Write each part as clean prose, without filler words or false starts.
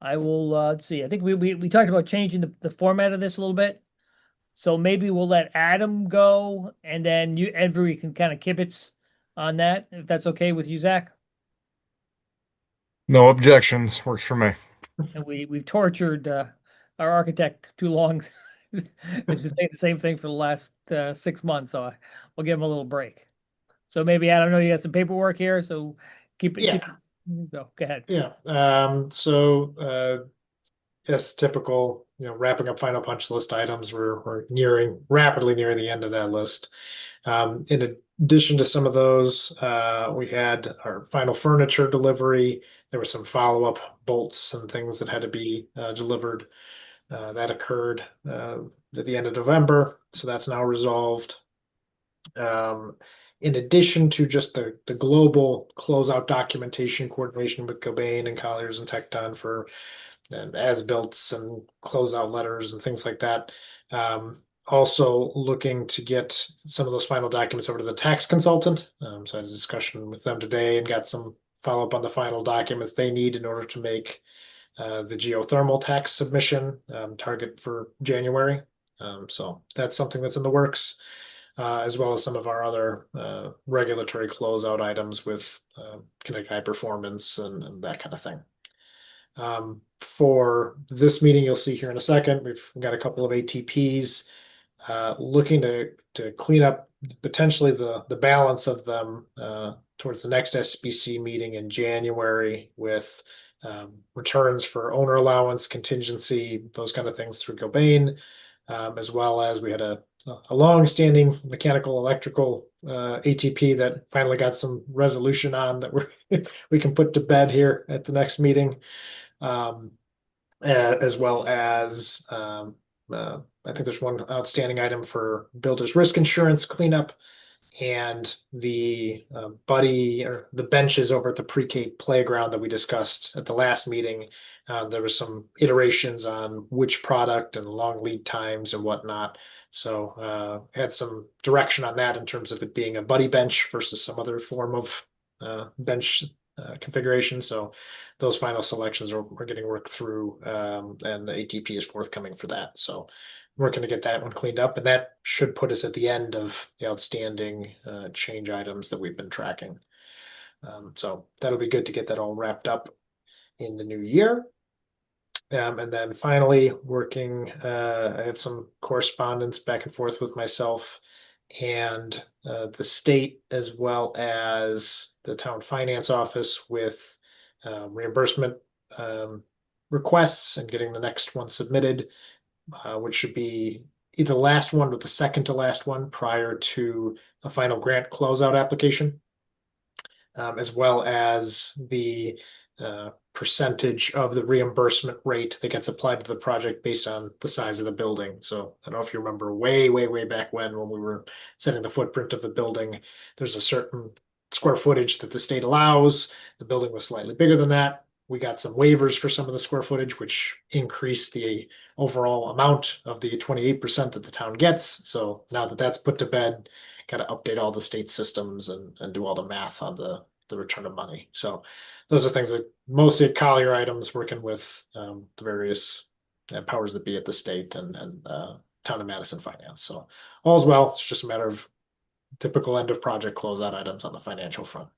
I will, let's see, I think we talked about changing the format of this a little bit. So maybe we'll let Adam go and then you, Every can kind of kibitz on that, if that's okay with you, Zach. No objections. Works for me. And we've tortured our architect too long. He's been saying the same thing for the last 6 months, so we'll give him a little break. So maybe I don't know, you got some paperwork here, so keep Yeah, it. So go ahead. yeah. As typical, wrapping up final punch list items. We're rapidly nearing the end of that list. In addition to some of those, we had our final furniture delivery. There were some follow-up bolts and things that had to be delivered. That occurred at the end of November, so that's now resolved. Um, in addition to just the global closeout documentation coordination with Cobain and Colliers and Tecton for as-builts and closeout letters and things like that. Also looking to get some of those final documents over to the tax consultant. So I had a discussion with them today and got some follow-up on the final documents they need in order to make the geothermal tax submission target for January. So that's something that's in the works, as well as some of our other regulatory closeout items with Connecticut High Performance and that kind of thing. For this meeting, you'll see here in a second, we've got a couple of ATPs looking to clean up potentially the balance of them towards the next SBC meeting in January with returns for owner allowance, contingency, those kind of things through Cobain, as well as we had a long-standing mechanical electrical ATP that finally got some resolution on that we can put to bed here at the next meeting. As well as I think there's one outstanding item for builder's risk insurance cleanup and the buddy or the benches over at the pre-K playground that we discussed at the last meeting. There was some iterations on which product and long lead times and whatnot. So had some direction on that in terms of it being a buddy bench versus some other form of bench configuration. So those final selections are getting worked through, and the ATP is forthcoming for that. So working to get that one cleaned up, and that should put us at the end of the outstanding change items that we've been tracking. So that'll be good to get that all wrapped up in the new year. And then finally, I have some correspondence back and forth with myself and the state, as well as the town finance office, with reimbursement requests and getting the next one submitted, which should be either the last one or the second to last one prior to a final grant closeout application, as well as the percentage of the reimbursement rate that gets applied to the project based on the size of the building. So I don't know if you remember way back when we were setting the footprint of the building, there's a certain square footage that the state allows. The building was slightly bigger than that. We got some waivers for some of the square footage, which increased the overall amount of the 28% that the town gets. So now that that's put to bed, got to update all the state systems and do all the math on the return of money. So those are things that mostly at Collier items, working with the various powers that be at the state and town of Madison finance. So all's well. It's just a matter of typical end of project closeout items on the financial front.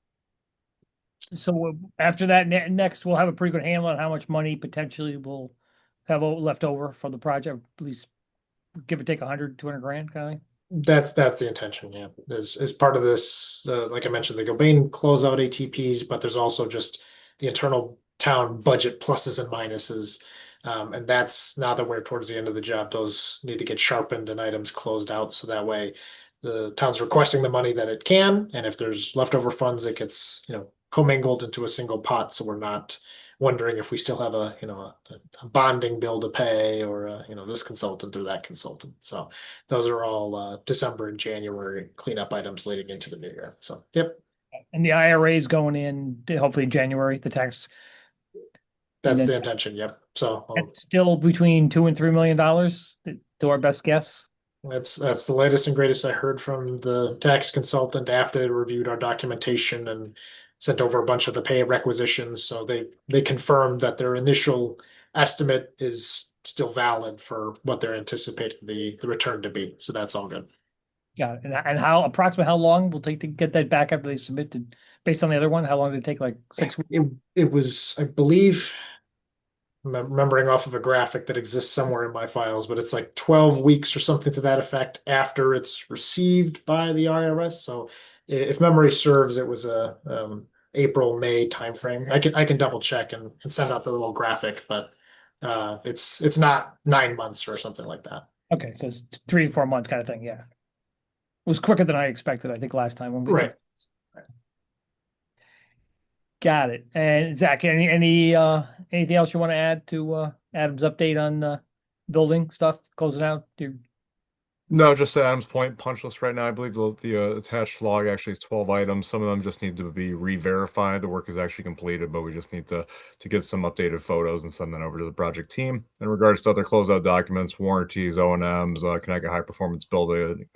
So after that, next we'll have a pretty good handle on how much money potentially we'll have left over for the project, at least give or take 100, 200 grand kind of thing. That's the intention, yeah. As part of this, like I mentioned, the Cobain closeout ATPs, but there's also just the internal town budget pluses and minuses. And that's now that we're towards the end of the job, those need to get sharpened and items closed out. So that way the town's requesting the money that it can, and if there's leftover funds, it gets, commingled into a single pot. So we're not wondering if we still have a bonding bill to pay, or this consultant or that consultant. So those are all December and January cleanup items leading into the new year. So yep. And the IRA is going in hopefully January, the tax. That's the intention. Yep. So it's still between $2 and $3 million to our best guess. That's the latest and greatest I heard from the tax consultant after they reviewed our documentation and sent over a bunch of the pay requisitions. So they confirmed that their initial estimate is still valid for what they're anticipating the return to be. So that's all good. Got it. And how approximately how long will it take to get that back after they submitted based on the other one? How long did it take? Like 6 weeks? It was, I believe, I'm remembering off of a graphic that exists somewhere in my files, but it's like 12 weeks or something to that effect after it's received by the IRS. So if memory serves, it was a April, May timeframe. I can double check and send out the little graphic, but it's not 9 months or something like that. Okay, so it's 3 to 4 months kind of thing. Yeah. It was quicker than I expected, I think, last time when we Right. got it. And Zach, anything else you want to add to Adam's update on building stuff, closing out? No, just to Adam's point, punch list right now. I believe the attached log actually is 12 items. Some of them just need to be re-verified. The work is actually completed, but we just need to get some updated photos and send that over to the project team. In regards to other closeout documents, warranties, O&Ms, Connecticut High Performance Building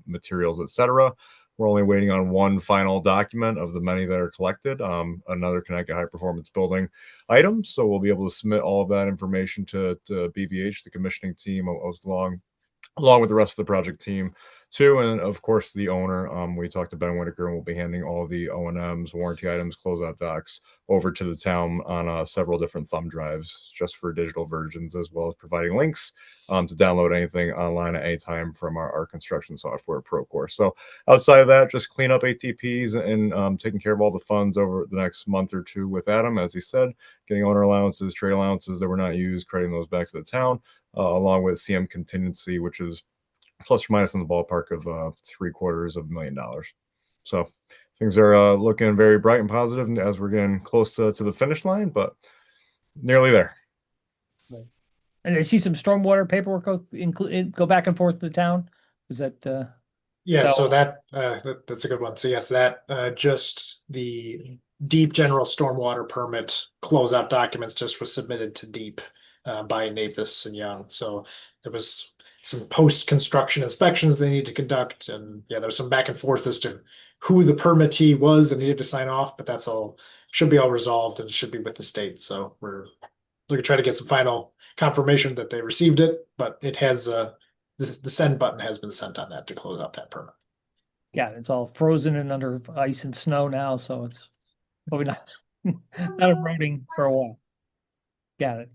materials, etc. We're only waiting on one final document of the many that are collected, another Connecticut High Performance Building item. So we'll be able to submit all of that information to BVH, the commissioning team, along with the rest of the project team too, and of course the owner. We talked to Ben Whitaker, and we'll be handing all the O&Ms, warranty items, closeout docs over to the town on several different thumb drives, just for digital versions, as well as providing links to download anything online at any time from our construction software, Procore. So outside of that, just clean up ATPs and taking care of all the funds over the next month or two with Adam, as he said, getting owner allowances, trade allowances that were not used, crediting those back to the town. Along with CM contingency, which is plus or minus in the ballpark of $750,000. So things are looking very bright and positive as we're getting close to the finish line, but nearly there. Right. And I see some stormwater paperwork go back and forth to the town. Is that Yeah, So- so that's a good one. So yes, that just the deep general stormwater permit closeout documents just was submitted to deep by Nathus and Young. So there was some post-construction inspections they need to conduct, and yeah, there was some back and forth as to who the permittee was and needed to sign off, but that's all should be all resolved and should be with the state. So we're looking to try to get some final confirmation that they received it, but it has the send button has been sent on that to close out that permit. yeah, it's all frozen and under ice and snow now, so it's probably not not eroding for a while. Got it.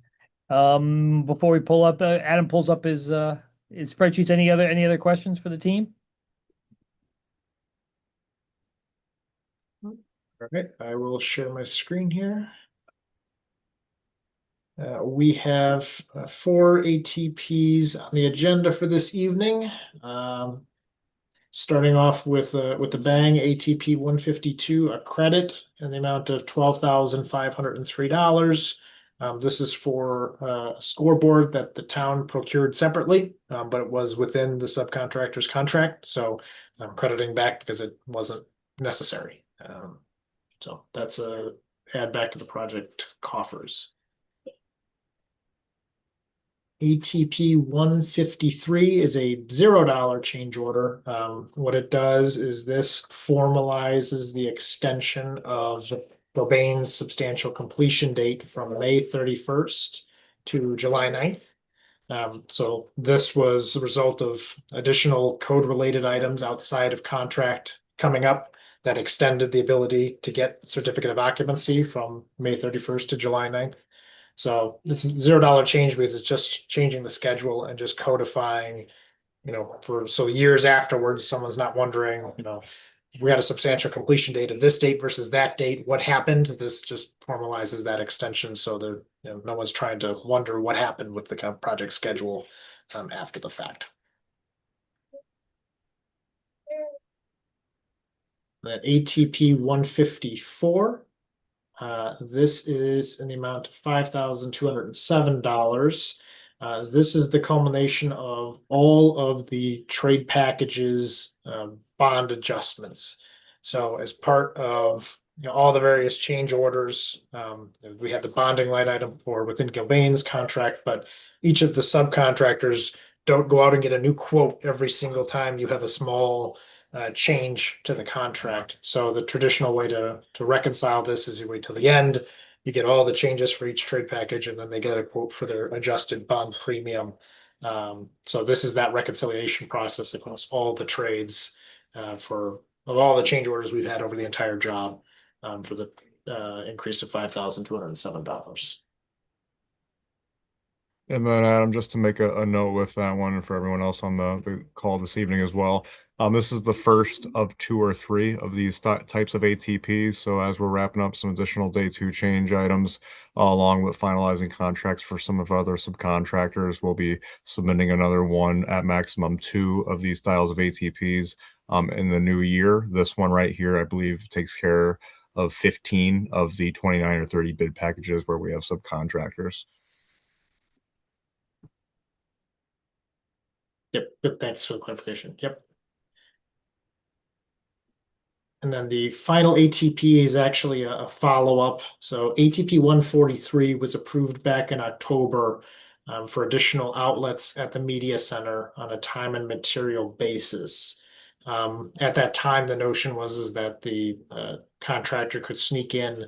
Before we pull up, Adam pulls up his spreadsheets. Any other questions for the team? All right, I will share my screen here. We have 4 ATPs on the agenda for this evening. Starting off with the bang, ATP 152, a credit in the amount of $12,503. This is for a scoreboard that the town procured separately, but it was within the subcontractor's contract. So I'm crediting back because it wasn't necessary. So that's a add back to the project coffers. ATP 153 is a $0 change order. What it does is this formalizes the extension of Gilbane's substantial completion date from May 31st to July 9th. So this was a result of additional code-related items outside of contract coming up that extended the ability to get certificate of occupancy from May 31st to July 9th. So it's $0 change because it's just changing the schedule and just codifying, so years afterwards, someone's not wondering, we had a substantial completion date of this date versus that date. What happened? This just formalizes that extension so that no one's trying to wonder what happened with the project schedule after the fact. That ATP 154. This is in the amount of $5,207. This is the culmination of all of the trade packages bond adjustments. So as part of all the various change orders, we had the bonding line item for within Gilbane's contract, but each of the subcontractors don't go out and get a new quote every single time you have a small change to the contract. So the traditional way to reconcile this is you wait till the end, you get all the changes for each trade package, and then they get a quote for their adjusted bond premium. So this is that reconciliation process across all the trades for of all the change orders we've had over the entire job for the increase of $5,207. And then Adam, just to make a note with that one and for everyone else on the call this evening as well. This is the first of 2 or 3 of these types of ATPs. So as we're wrapping up some additional day 2 change items, along with finalizing contracts for some of our other subcontractors, we'll be submitting another one at maximum 2 of these styles of ATPs in the new year. This one right here, I believe, takes care of 15 of the 29 or 30 bid packages where we have subcontractors. Yep, thanks for the clarification. Yep. And then the final ATP is actually a follow-up. So ATP 143 was approved back in October for additional outlets at the media center on a time and material basis. At that time, the notion was that the contractor could sneak in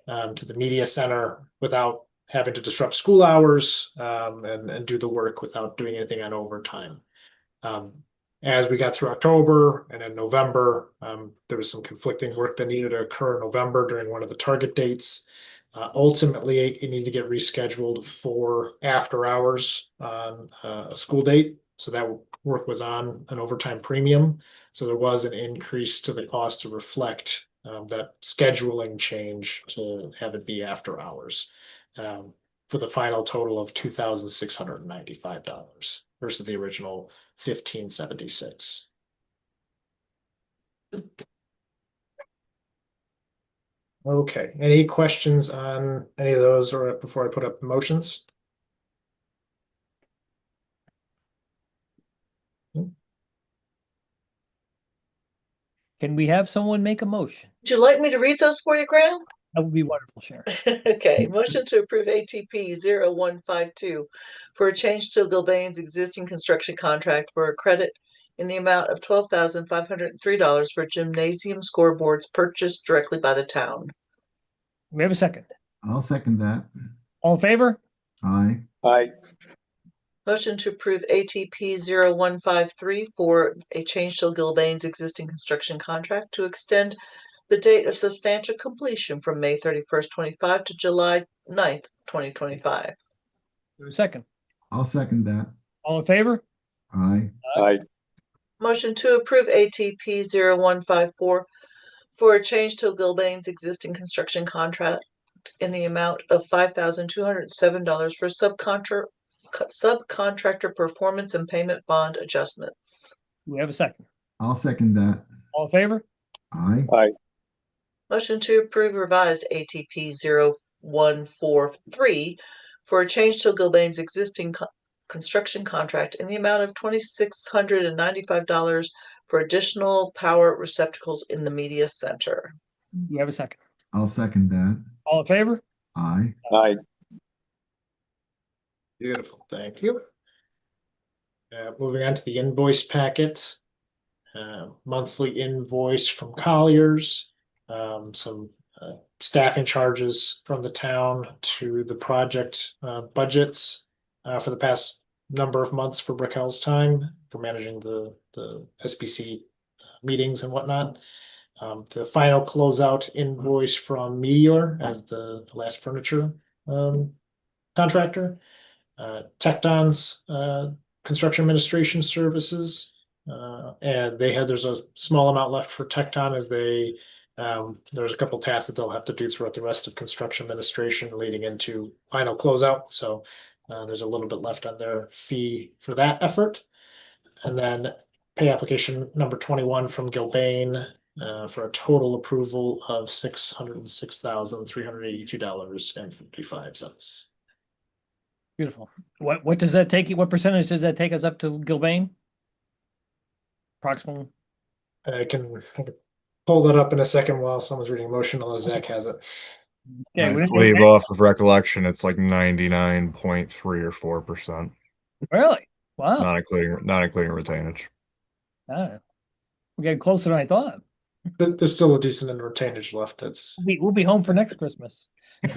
to the media center without having to disrupt school hours and do the work without doing anything on overtime. As we got through October and in November, there was some conflicting work that needed to occur in November during one of the target dates. Ultimately, it needed to get rescheduled for after hours on a school date. So that work was on an overtime premium. So there was an increase to the cost to reflect that scheduling change to have it be after hours for the final total of $2,695 versus the original $1,576. Okay, any questions on any of those or before I put up motions? Can we have someone make a motion? Would you like me to read those for you, Graham? That would be wonderful, Sharon. Okay, motion to approve ATP 0152 for a change to Gilbane's existing construction contract for a credit in the amount of $12,503 for gymnasium scoreboards purchased directly by the town. We have a second. I'll second that. All in favor? Aye. Aye. Motion to approve ATP 0153 for a change to Gilbane's existing construction contract to extend the date of substantial completion from May 31st, 25 to July 9th, 2025. We have a second. I'll second that. All in favor? Aye. Aye. Motion to approve ATP 0154 for a change to Gilbane's existing construction contract in the amount of $5,207 for subcontractor performance and payment bond adjustments. We have a second. I'll second that. All in favor? Aye. Aye. Motion to approve revised ATP 0143 for a change to Gilbane's existing construction contract in the amount of $2,695 for additional power receptacles in the media center. We have a second. I'll second that. All in favor? Aye. Aye. Beautiful, thank you. Moving on to the invoice packet. Monthly invoice from Colliers, some staffing charges from the town to the project budgets for the past number of months for Brickhell's time for managing the SBC meetings and whatnot. The final closeout invoice from Meteor as the last furniture contractor. Tecton's construction administration services. And there's a small amount left for Tecton as there's a couple tasks that they'll have to do throughout the rest of construction administration leading into final closeout. So there's a little bit left on their fee for that effort. And then pay application number 21 from Gilbane for a total approval of $606,382.55. Beautiful. What does that take you? What percentage does that take us up to Gilbane? Approximately. I can pull that up in a second while someone's reading motion unless Zach has it. Okay, I believe off of recollection, it's like 99.3 or 4%, really? Wow. not including retainage. We're getting closer than I thought. There's still a decent amount of retainage left. That's We'll be home for next Christmas. All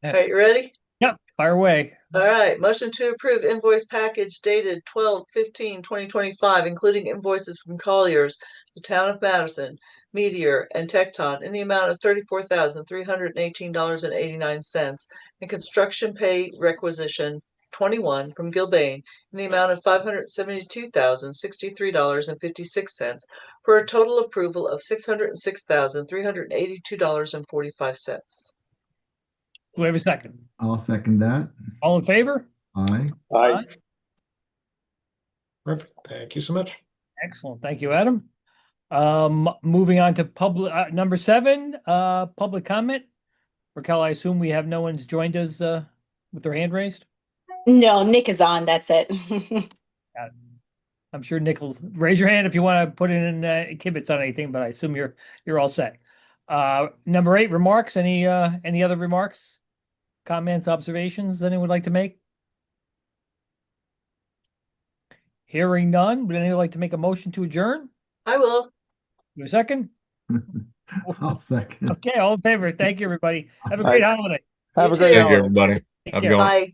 right, you ready? Yep, fire away. All right, motion to approve invoice package dated 12/15/2025, including invoices from Colliers, the Town of Madison, Meteor, and Tecton in the amount of $34,318.89, and construction pay requisition 21 from Gilbane in the amount of $572,063.56, for a total approval of $606,382.45. Do we have a second? I'll second that. All in favor? Aye. Aye. perfect. Thank you so much. Excellent. Thank you, Adam. Moving on to public, number 7, public comment. Raquel, I assume we have no one's joined us, with their hand raised? No, Nick is on. That's it. I'm sure Nick will raise your hand if you want to put in kibitz on anything, but I assume you're all set. Number 8, remarks. Any other remarks, comments, observations anyone would like to make? Hearing none, would anyone like to make a motion to adjourn? I will. You a second? I'll second. Okay, all in favor. Thank you, everybody. Have a great holiday. You Have a too. great Thank you, holiday. everybody. Take Have a care. good one. Bye.